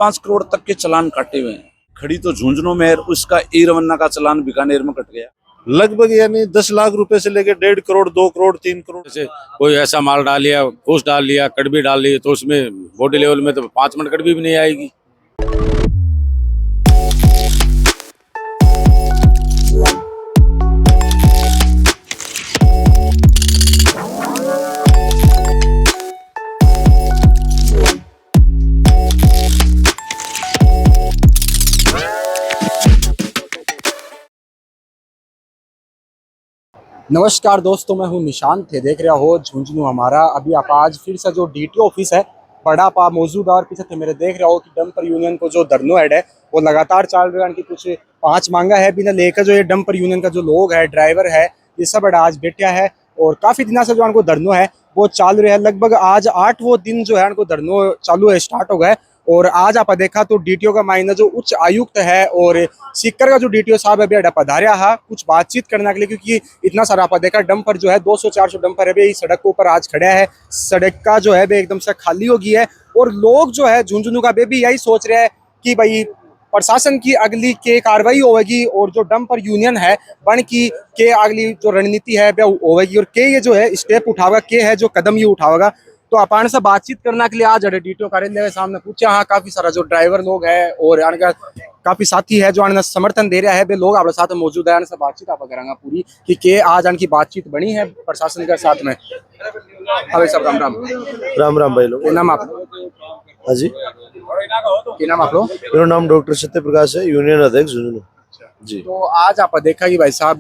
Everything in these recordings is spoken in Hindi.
5 करोड़ तक के चालान काटे हुए हैं। खड़ी तो झुंझुनू में है, उसका ई रवन्ना का चालान बीकानेर में कट गया। लगभग यानी 10 लाख रुपए से लेके 1.5 करोड़ 2 करोड़ 3 करोड़। जैसे कोई ऐसा माल डाल लिया, फूस डाल लिया, कड़वी डाल ली, तो उसमें बॉडी लेवल में तो 5 मिनट कड़वी भी नहीं आएगी। नमस्कार दोस्तों, मैं हूं निशांत। थे देख रहा हो झुंझुनू हमारा। अभी आप आज फिर से जो डीटीओ ऑफिस है बड़ा पा मौजूद है और पीछे थे मेरे देख रहा हो कि डंपर यूनियन को जो धरनो हेड है वो लगातार चल रहा है। इनकी कुछ 5 मांगा है बिना लेकर जो ये डंपर यूनियन का जो लोग है, ड्राइवर है, ये सब आज बैठा है और काफी दिनों से जो इनको धरनो है वो चालू रहा है। लगभग आज 8वां दिन जो है इनको धरनो चालू है, स्टार्ट हो गया। और आज आप देखा तो डीटीओ का मायना जो उच्च आयुक्त है और सीकर का जो डीटीओ साहब है बेटा पधारिया हा कुछ बातचीत करने के लिए, क्योंकि इतना सारा आप देखा डंपर जो है 200-400 डंपर है भाई सड़क के ऊपर आज खड़ा है। सड़क का जो है वे एकदम से खाली हो गई है और लोग जो है झुंझुनू का भी यही सोच रहे हैं कि भाई प्रशासन की अगली के कार्रवाई होगी और जो डंपर यूनियन है बन की के अगली जो रणनीति है वह होगी और के ये जो है स्टेप उठाएगा, के है जो कदम ये उठाएगा। तो अपन से बातचीत करने के लिए आज डीटीओ कार्यालय के सामने पूछा। हाँ, काफी सारा जो ड्राइवर लोग है और इनका काफी साथी है जो इन्हें समर्थन दे रहा है, वे लोग अपने साथ मौजूद है। इनसे बातचीत आप करेंगे पूरी कि के आज इनकी बातचीत बनी है प्रशासन के साथ में। हाँ सब राम राम राम राम भाई लोग। क्या नाम आप? हाँ जी, क्या नाम आप लोग? मेरा नाम डॉक्टर सत्य प्रकाश है, यूनियन अध्यक्ष झुंझुनू जी। तो आज आप देखा कि भाई साहब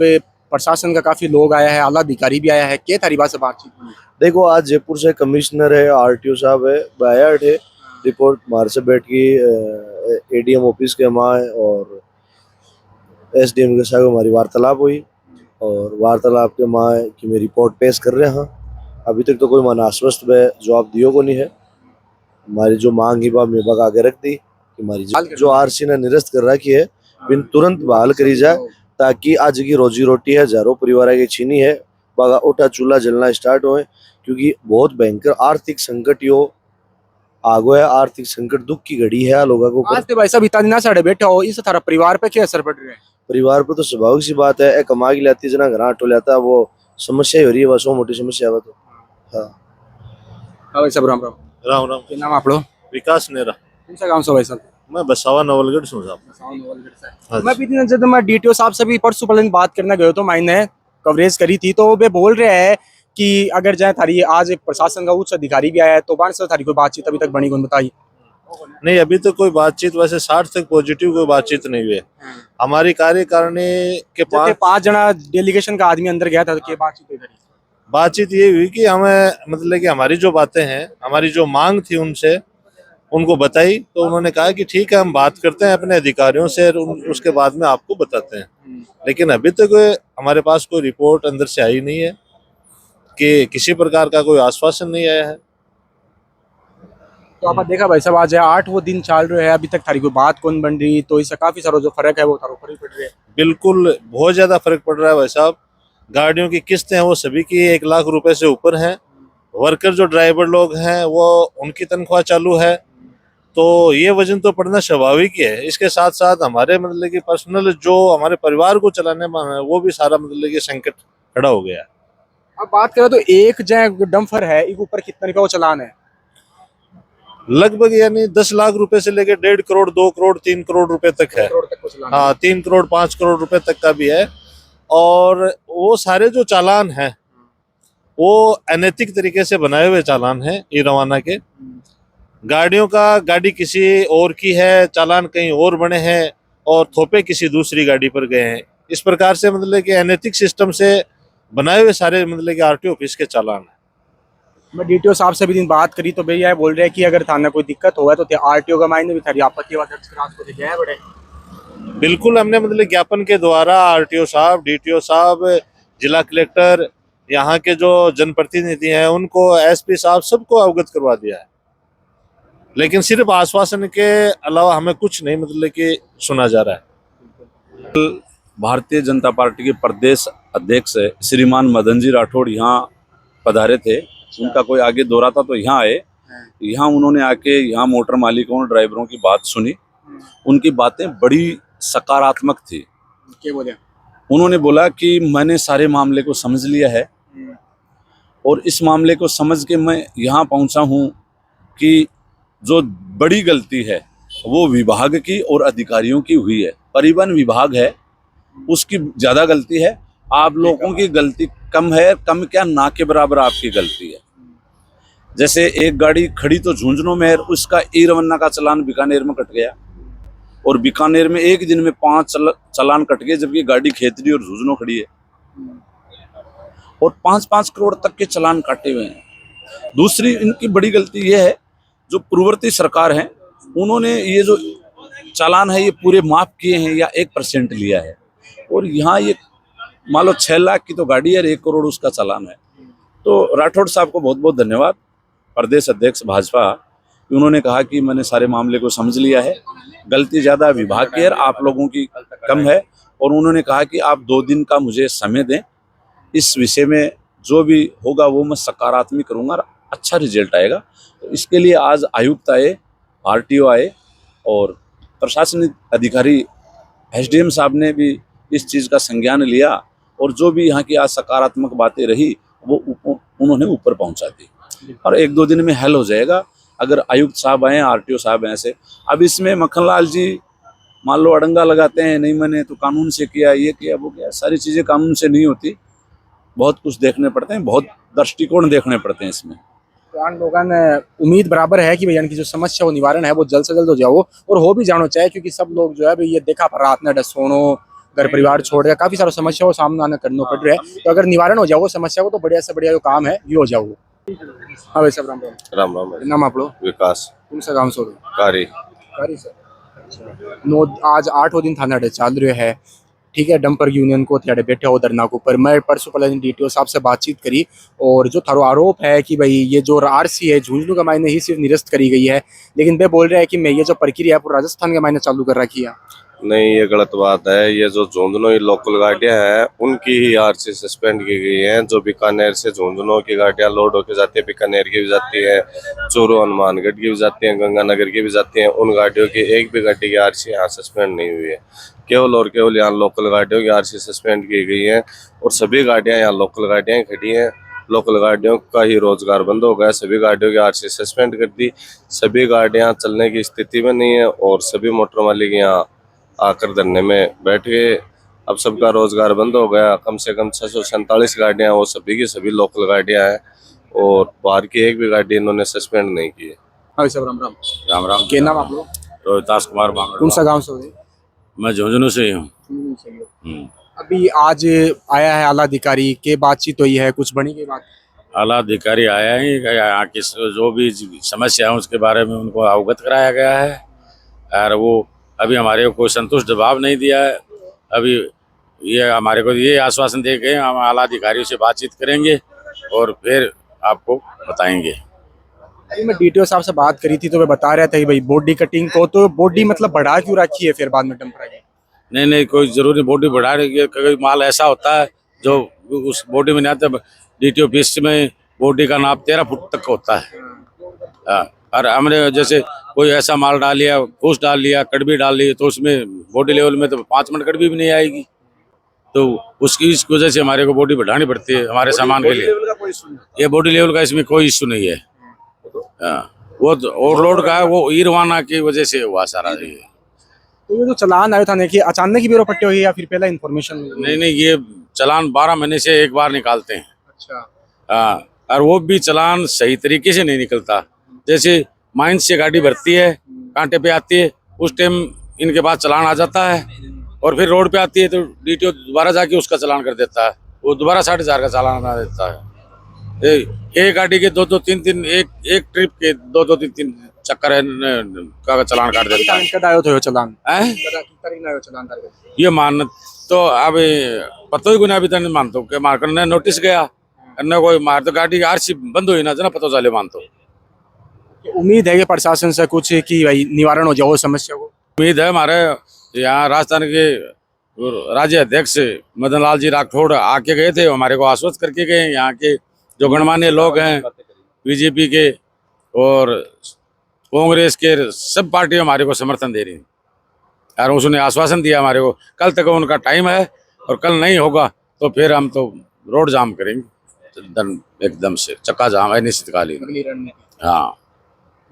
प्रशासन का काफी लोग आया है, आला अधिकारी भी आया है, के तरीका से बातचीत हुई? देखो, आज जयपुर से कमिश्नर है, आरटीओ साहब है, बायाट है, रिपोर्ट मार से बैठ की एडीएम ऑफिस के हमारे और एसडीएम के साथ हमारी वार्तालाप हुई और वार्तालाप के माँ की मैं रिपोर्ट पेश कर रहे हैं। अभी तक तो कोई मन आश्वस्त में जवाब दियो को नहीं है। हमारी जो मांग ही में बग आगे रख दी कि हमारी जो आरसी ने निरस्त कर रखी है बिन तुरंत बहाल करी जाए, ताकि आज की रोजी रोटी है हजारों परिवार की छीनी है बगा उठा चूल्हा जलना स्टार्ट हो, क्योंकि बहुत भयंकर आर्थिक संकट यो आगो है। आर्थिक संकट दुख की घड़ी है लोगों को। आज तो भाई साहब इतना साढ़े बैठा हो, इस थारा परिवार पे क्या असर पड़ रहा है? परिवार पर तो स्वाभाविक सी बात है, कमा की लाती जना घर आटो लेता वो समस्या हो रही है, बस वो मोटी समस्या है। तो हाँ भाई साहब राम राम। राम राम। क्या नाम आप लोग? विकास नेरा। कौन सा गाँव से भाई साहब? मैं बसावा नवलगढ़ से हूँ साहब। मैं भी जब मैं डीटीओ साहब से भी परसों पहले बात करने गए तो मैंने कवरेज करी थी, तो वे बोल रहे हैं कि अगर जाए थारी आज एक प्रशासन का उच्च अधिकारी भी आया है तो बाण से थारी कोई बातचीत अभी तक बनी कौन बताई? नहीं, अभी तो कोई बातचीत वैसे 60 तक पॉजिटिव कोई बातचीत नहीं हुई है। हमारी कार्यकारिणी के 5 जना डेलीगेशन का आदमी अंदर गया था तो क्या बातचीत हुई? बातचीत ये हुई कि हमें मतलब कि हमारी जो बातें हैं, हमारी जो मांग थी उनसे उनको बताई, तो उन्होंने कहा कि ठीक है हम बात करते हैं अपने अधिकारियों से, उसके बाद में आपको बताते हैं। लेकिन अभी तक हमारे पास कोई रिपोर्ट अंदर से आई नहीं है कि किसी प्रकार का कोई आश्वासन नहीं आया है। तो आप देखा भाई साहब आज 8वां दिन चल रहे हैं, अभी तक थारी कोई बात कौन बन रही, तो इससे काफी सारा जो फर्क है वो थारो ऊपर ही पड़ रहा है। बिल्कुल बहुत ज्यादा फर्क पड़ रहा है भाई साहब। गाड़ियों की किस्तें हैं वो सभी की 1 लाख रुपए से ऊपर हैं। वर्कर जो ड्राइवर लोग हैं वो उनकी तनख्वाह चालू है, तो ये वजन तो पड़ना स्वाभाविक ही है। इसके साथ साथ हमारे मतलब कि पर्सनल जो हमारे परिवार को चलाने में है वो भी सारा मतलब कि संकट खड़ा हो गया है। अब बात करें तो एक डंपर है इसके ऊपर कितने का वो चालान है? लगभग यानी 10 लाख रुपए से लेकर 1.5 करोड़ 2 करोड़ 3 करोड़ रुपए तक है। हाँ, 3 करोड़ 5 करोड़ रुपए तक का भी है। और वो सारे जो चालान हैं वो अनैतिक तरीके से बनाए हुए चालान हैं ई रवाना के। गाड़ियों का गाड़ी किसी और की है, चालान कहीं और बने हैं और थोपे किसी दूसरी गाड़ी पर गए हैं। इस प्रकार से मतलब कि अनैतिक सिस्टम से बनाए हुए सारे मतलब कि आरटीओ ऑफिस के चालान है। मैं डीटीओ साहब से भी दिन बात करी तो भैया बोल रहे हैं कि अगर थाना कोई दिक्कत होगा तो आरटीओ का मायने भी थारी आपत्ति दर्ज करा को गया है बड़े। बिल्कुल, हमने मतलब ज्ञापन के द्वारा आरटीओ साहब, डीटीओ साहब, जिला कलेक्टर, यहाँ के जो जनप्रतिनिधि हैं उनको, एसपी साहब सबको अवगत करवा दिया है। लेकिन सिर्फ आश्वासन के अलावा हमें कुछ नहीं मतलब कि सुना जा रहा है। भारतीय जनता पार्टी के प्रदेश अध्यक्ष श्रीमान मदन जी राठौड़ यहाँ पधारे थे। उनका कोई आगे दौरा था तो यहाँ आए यहाँ उन्होंने आके यहाँ मोटर मालिकों और ड्राइवरों की बात सुनी। उनकी बातें बड़ी सकारात्मक थी। क्या बोले? उन्होंने बोला कि मैंने सारे मामले को समझ लिया है और इस मामले को समझ के मैं यहाँ पहुँचा हूँ कि जो बड़ी गलती है वो विभाग की और अधिकारियों की हुई है। परिवहन विभाग है उसकी ज़्यादा गलती है, आप लोगों की गलती कम है, कम क्या ना के बराबर आपकी गलती है। जैसे एक गाड़ी खड़ी तो झुंझुनू में है, उसका ई रवन्ना का चालान बीकानेर में कट गया और बीकानेर में एक दिन में 5 चालान कट गए, जबकि गाड़ी खेतरी और झुंझुनू खड़ी है और 5-5 करोड़ तक के चालान काटे हुए हैं। दूसरी इनकी बड़ी गलती ये है, जो पूर्ववर्ती सरकार है उन्होंने ये जो चालान है ये पूरे माफ किए हैं या 1% लिया है और यहाँ ये मान लो 6 लाख की तो गाड़ी है, 1 करोड़ उसका चालान है। तो राठौड़ साहब को बहुत बहुत धन्यवाद, प्रदेश अध्यक्ष भाजपा। उन्होंने कहा कि मैंने सारे मामले को समझ लिया है, गलती ज़्यादा विभाग की है, आप लोगों की कम है और उन्होंने कहा कि आप 2 दिन का मुझे समय दें, इस विषय में जो भी होगा वो मैं सकारात्मक करूँगा, अच्छा रिजल्ट आएगा। तो इसके लिए आज आयुक्त आए, आरटीओ आए और प्रशासनिक अधिकारी एसडीएम साहब ने भी इस चीज़ का संज्ञान लिया और जो भी यहाँ की आज सकारात्मक बातें रही वो उन्होंने ऊपर पहुँचा दी और 1-2 दिन में हल हो जाएगा। अगर आयुक्त साहब आए, आरटीओ साहब हैं ऐसे। अब इसमें मक्खनलाल जी मान लो अड़ंगा लगाते हैं, नहीं मैंने तो कानून से किया, ये किया, वो किया, सारी चीज़ें कानून से नहीं होती, बहुत कुछ देखने पड़ते हैं, बहुत दृष्टिकोण देखने पड़ते हैं इसमें। तो आन लोगों ने उम्मीद बराबर है कि भैया इनकी जो समस्या वो निवारण है वो जल्द से जल्द हो जाओ और हो भी जाना चाहिए, क्योंकि सब लोग जो है भाई ये देखा पर रात ने डसोनो घर परिवार छोड़ दिया, काफी सारा समस्या को सामना करना पड़ रहा है। तो अगर निवारण हो जाओ समस्या को तो बढ़िया से बढ़िया जो काम है ये हो जाओ। हाँ भाई साहब, राम राम। राम राम भाई। नाम आप लोग? विकास कौन सा गाँव से? कारी। कारी सर। अच्छा। नो आज 8 दिन थाना चाल रहे है, ठीक है। डंपर यूनियन को त्याड़े बैठे हो धरना के ऊपर। मैं परसों पहले डीटीओ साहब से बातचीत करी और जो थारो आरोप है कि भाई ये जो आरसी है झुंझुनू के मायने ही सिर्फ निरस्त करी गई है, लेकिन वे बोल रहे हैं कि मैं ये जो प्रक्रिया है पूरा राजस्थान के मायने चालू कर रखी है। नहीं, ये गलत बात है। ये जो झुंझुनू लोकल गाड़ियां हैं उनकी ही आरसी सस्पेंड की गई है। जो बीकानेर से झुंझुनू की गाड़ियां लोड होकर जाती है, बीकानेर की भी जाती है, चूरू हनुमानगढ़ की भी जाती है, गंगानगर की भी जाती है, उन गाड़ियों की एक भी गाड़ी की आरसी यहाँ सस्पेंड नहीं हुई है। केवल और केवल यहाँ लोकल गाड़ियों की आरसी सस्पेंड की गई है और सभी गाड़ियाँ यहाँ लोकल गाड़ियाँ खड़ी हैं। लोकल गाड़ियों का ही रोजगार बंद हो गया, सभी गाड़ियों की आरसी सस्पेंड कर दी, सभी गाड़ियाँ चलने की स्थिति में नहीं है और सभी मोटर मालिक यहाँ आकर धरने में बैठ गए। अब सबका रोजगार बंद हो गया। कम से कम 647 गाड़ियाँ, वो सभी की सभी लोकल गाड़ियाँ हैं और बाहर की एक भी गाड़ी इन्होंने सस्पेंड नहीं की है। हाँ सब राम राम। राम राम। क्या नाम आप लोग? रोहितास कुमार। कौन सा गाँव से? मैं झुंझुनू से ही हूँ। अभी आज आया है आला अधिकारी के, बातचीत हुई है, कुछ बनी की बात? आला अधिकारी आया ही, यहाँ की जो भी समस्या है उसके बारे में उनको अवगत कराया गया है और वो अभी हमारे को कोई संतुष्ट जवाब नहीं दिया है। अभी ये हमारे को ये आश्वासन दे गए हम आला अधिकारियों से बातचीत करेंगे और फिर आपको बताएंगे। अभी मैं डीटीओ साहब से बात करी थी तो वे बता रहे थे कि भाई बॉडी कटिंग को तो बॉडी मतलब बढ़ा क्यों रखी है फिर बाद में डंपर आई? नहीं, कोई जरूरी बॉडी बढ़ा रही है। कोई माल ऐसा होता है जो उस बॉडी में नहीं आता। डीटीओ ऑफिस में बॉडी का नाप 13 फुट तक होता है और हमने जैसे कोई ऐसा माल डाल लिया, फूस डाल लिया, कड़बी डाल ली, तो उसमें बॉडी लेवल में तो 5 मिनट कड़बी भी नहीं आएगी। तो उसकी इस वजह से हमारे को बॉडी बढ़ानी पड़ती है हमारे सामान के लिए। ये बॉडी लेवल का इसमें कोई इश्यू नहीं है। वो ओवरलोड का है, वो ई रवाना की वजह से हुआ सारा। ये तो ये जो चालान आया था ना कि अचानक ही ब्यूरो पट्टे हुई या फिर पहला इन्फॉर्मेशन? नहीं, ये चालान 12 महीने से एक बार निकालते हैं। अच्छा। और वो भी चालान सही तरीके से नहीं निकलता। जैसे माइंस से गाड़ी भरती है, कांटे पे आती है, उस टाइम इनके पास चालान आ जाता है और फिर रोड पे आती है तो डीटीओ दोबारा जाके उसका चालान कर देता है, वो दोबारा 4,500 का चालान बना देता है। एक गाड़ी के 2-2, 3-3 एक ट्रिप के 2-2, 3-3 चक्कर का चालान काट देता है। चालान ये मान तो अब पतो ही गुना अभी तक नहीं मानतो कि मार करने नोटिस गया करने कोई मार तो गाड़ी आरसी बंद हुई ना जना पता चले मानतो। उम्मीद है कि प्रशासन से कुछ कि भाई निवारण हो जाओ समस्या को। उम्मीद है। हमारे यहाँ राजस्थान के राज्य अध्यक्ष मदन लाल जी राठौड़ आके गए थे, हमारे को आश्वस्त करके गए। यहाँ के जो गणमान्य लोग हैं बीजेपी के और कांग्रेस के सब पार्टी हमारे को समर्थन दे रही है। और उसने आश्वासन दिया हमारे को, कल तक उनका टाइम है और कल नहीं होगा तो फिर हम तो रोड जाम करेंगे, एकदम से चक्का जाम है निश्चितकालीन। अगली रणनीति। हाँ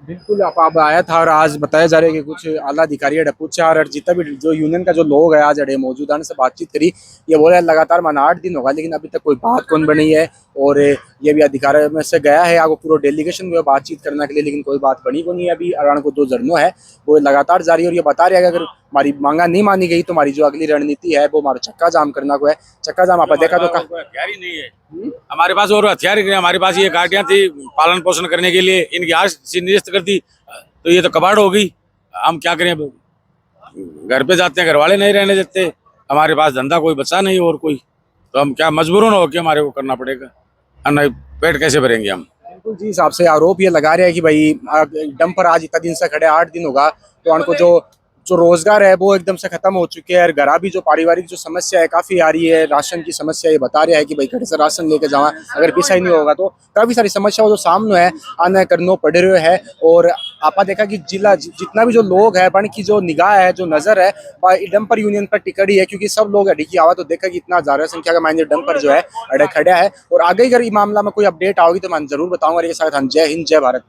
बिल्कुल आप आया था और आज बताया जा रहा है कि कुछ आला अधिकारी अड़े पूछा और जितना भी जो यूनियन का जो लोग है आज अड़े मौजूदा से बातचीत करी, ये बोले लगातार माना 8 दिन होगा लेकिन अभी तक कोई बात कौन बनी है। और ये भी अधिकारी में से गया है आगे पूरा डेलीगेशन हुआ बातचीत करने के लिए, लेकिन कोई बात बनी को नहीं है। अभी अरान को 2 धरनों है वो लगातार जारी है और ये बता रहे हैं कि अगर हमारी मांगा नहीं मानी गई तो हमारी जो अगली रणनीति है वो हमारा चक्का जाम करना को है। चक्का जाम आप देखा तो हथियार ही नहीं है हमारे पास, और हथियार ही नहीं है हमारे पास। ये गाड़ियां थी पालन पोषण करने के लिए, इनकी आज से निरस्त कर दी तो ये तो कबाड़ हो गई। हम क्या करें, घर पे जाते हैं घर वाले नहीं रहने देते, हमारे पास धंधा कोई बचा नहीं और कोई, तो हम क्या मजबूरन हो के हमारे को करना पड़ेगा, नहीं पेट कैसे भरेंगे हम। बिल्कुल जी, हिसाब से आरोप ये लगा रहे हैं कि भाई डंपर आज इतना दिन से खड़े 8 दिन होगा तो उनको जो रोजगार है वो एकदम से खत्म हो चुके हैं। और घरा भी जो पारिवारिक जो समस्या है काफी आ रही है, राशन की समस्या ये बता रहा है कि भाई घर से राशन लेके जावा, अगर पैसा ही नहीं होगा तो काफी सारी समस्या जो सामने है आना करनो पड़ रहे है। और आपा देखा कि जिला जितना भी जो लोग है बन की जो निगाह है जो नजर है डंपर यूनियन पर टिकड़ी है, क्योंकि सब लोग अड़ी की आवा तो देखा कि इतना ज्यादा संख्या का मायने डंपर जो है अड़े खड़ा है। और आगे अगर इस मामला में कोई अपडेट आओगी तो मैं जरूर बताऊंगा। जय हिंद जय भारत।